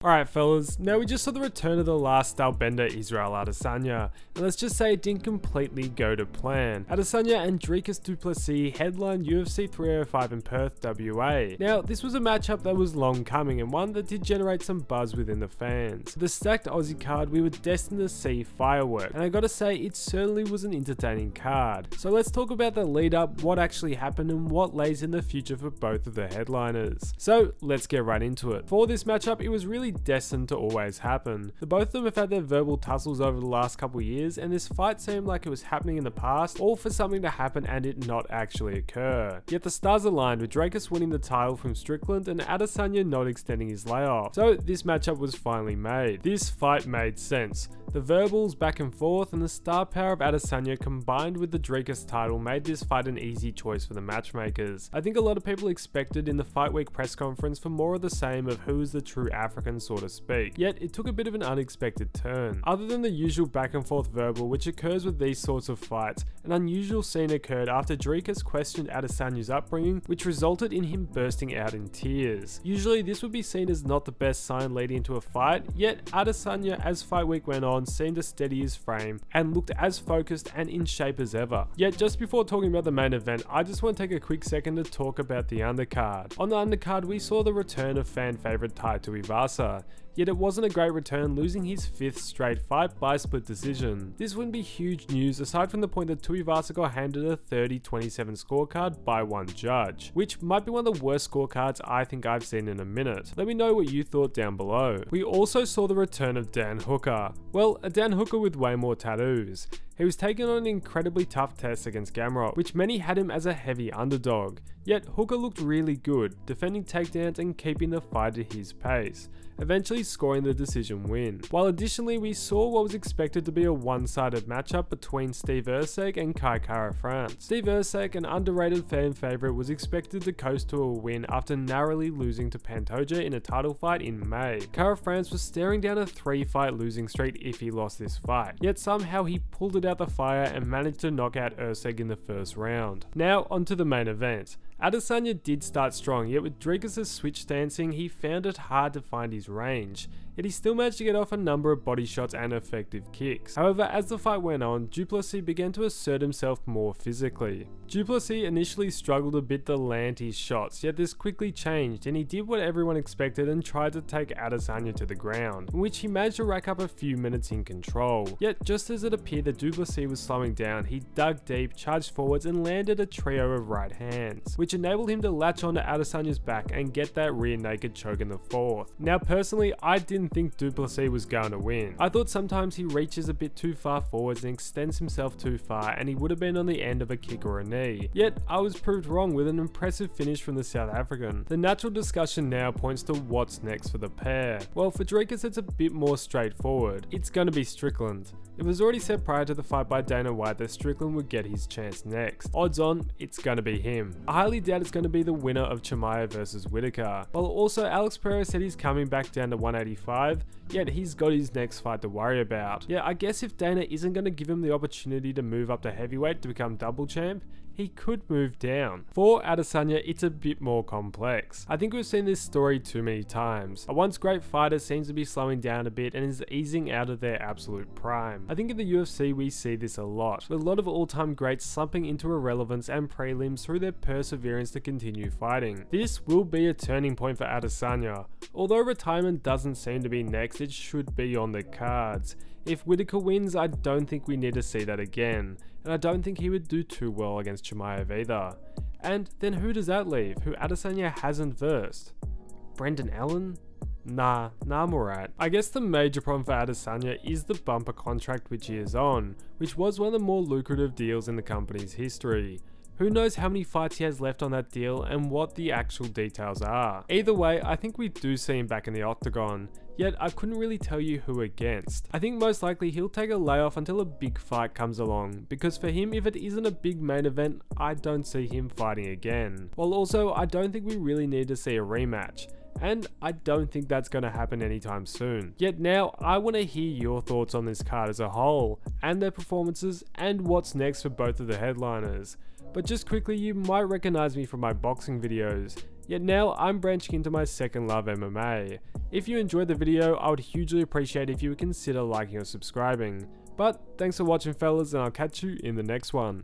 Alright fellas, now we just saw the return of the last stylebender Israel Adesanya, and let's just say it didn't completely go to plan. Adesanya and Dricus Du Plessis headlined UFC 305 in Perth, WA. Now, this was a matchup that was long coming and one that did generate some buzz within the fans. For the stacked Aussie card, we were destined to see firework, and I gotta say, it certainly was an entertaining card. So let's talk about the lead up, what actually happened, and what lays in the future for both of the headliners. So let's get right into it. For this matchup, it was really destined to always happen. The both of them have had their verbal tussles over the last couple years, and this fight seemed like it was happening in the past, all for something to happen and it not actually occur. Yet the stars aligned, with Dricus winning the title from Strickland and Adesanya not extending his layoff. So this matchup was finally made. This fight made sense. The verbals back and forth and the star power of Adesanya combined with the Dricus title made this fight an easy choice for the matchmakers. I think a lot of people expected in the fight week press conference for more of the same of who is the true African, so to speak. Yet it took a bit of an unexpected turn. Other than the usual back and forth verbal which occurs with these sorts of fights, an unusual scene occurred after Dricus questioned Adesanya's upbringing, which resulted in him bursting out in tears. Usually this would be seen as not the best sign leading into a fight, yet Adesanya as fight week went on seemed to steady his frame and looked as focused and in shape as ever. Yet just before talking about the main event, I just want to take a quick second to talk about the undercard. On the undercard we saw the return of fan favourite Tuivasa. Yet it wasn't a great return, losing his 5th straight fight by split decision. This wouldn't be huge news aside from the point that Tuivasa got handed a 30-27 scorecard by one judge, which might be one of the worst scorecards I think I've seen in a minute. Let me know what you thought down below. We also saw the return of Dan Hooker. Well, a Dan Hooker with way more tattoos. He was taking on an incredibly tough test against Gamrot, which many had him as a heavy underdog. Yet Hooker looked really good, defending takedowns and keeping the fight at his pace, eventually scoring the decision win. While additionally we saw what was expected to be a one-sided matchup between Steve Erceg and Kara France. Steve Erceg, an underrated fan favourite, was expected to coast to a win after narrowly losing to Pantoja in a title fight in May. Kara France was staring down a 3-fight losing streak if he lost this fight, yet somehow he pulled it out the fire and managed to knock out Erceg in the first round. Now onto the main event. Adesanya did start strong, yet with Dricus' switch stancing, he found it hard to find his range. Yet he still managed to get off a number of body shots and effective kicks. However, as the fight went on, Du Plessis began to assert himself more physically. Du Plessis initially struggled a bit to land his shots, yet this quickly changed and he did what everyone expected and tried to take Adesanya to the ground, in which he managed to rack up a few minutes in control. Yet just as it appeared that Du Plessis was slowing down, he dug deep, charged forwards and landed a trio of right hands, which enabled him to latch onto Adesanya's back and get that rear naked choke in the 4th. Now personally, I didn't think Du Plessis was going to win. I thought sometimes he reaches a bit too far forwards and extends himself too far and he would have been on the end of a kick or a knee. Yet I was proved wrong with an impressive finish from the South African. The natural discussion now points to what's next for the pair. Well, for Dricus it's a bit more straightforward. It's going to be Strickland. It was already said prior to the fight by Dana White that Strickland would get his chance next. Odds on, it's going to be him. I highly doubt it's going to be the winner of Chimaev versus Whitaker. While also Alex Pereira said he's coming back down to 185, yet he's got his next fight to worry about. Yeah, I guess if Dana isn't going to give him the opportunity to move up to heavyweight to become double champ, he could move down. For Adesanya, it's a bit more complex. I think we've seen this story too many times. A once great fighter seems to be slowing down a bit and is easing out of their absolute prime. I think in the UFC we see this a lot, with a lot of all-time greats slumping into irrelevance and prelims through their perseverance to continue fighting. This will be a turning point for Adesanya. Although retirement doesn't seem to be next, it should be on the cards. If Whitaker wins, I don't think we need to see that again, and I don't think he would do too well against Chimaev either. And then who does that leave, who Adesanya hasn't versed? Brendan Allen? Nah, I'm alright. I guess the major problem for Adesanya is the bumper contract which he is on, which was one of the more lucrative deals in the company's history. Who knows how many fights he has left on that deal and what the actual details are. Either way, I think we do see him back in the octagon, yet I couldn't really tell you who against. I think most likely he'll take a layoff until a big fight comes along, because for him, if it isn't a big main event, I don't see him fighting again. While also, I don't think we really need to see a rematch, and I don't think that's going to happen anytime soon. Yet now, I want to hear your thoughts on this card as a whole, and their performances, and what's next for both of the headliners. But just quickly, you might recognize me from my boxing videos. Yet now I'm branching into my second love, MMA. If you enjoyed the video, I would hugely appreciate if you would consider liking or subscribing. But thanks for watching fellas, and I'll catch you in the next one.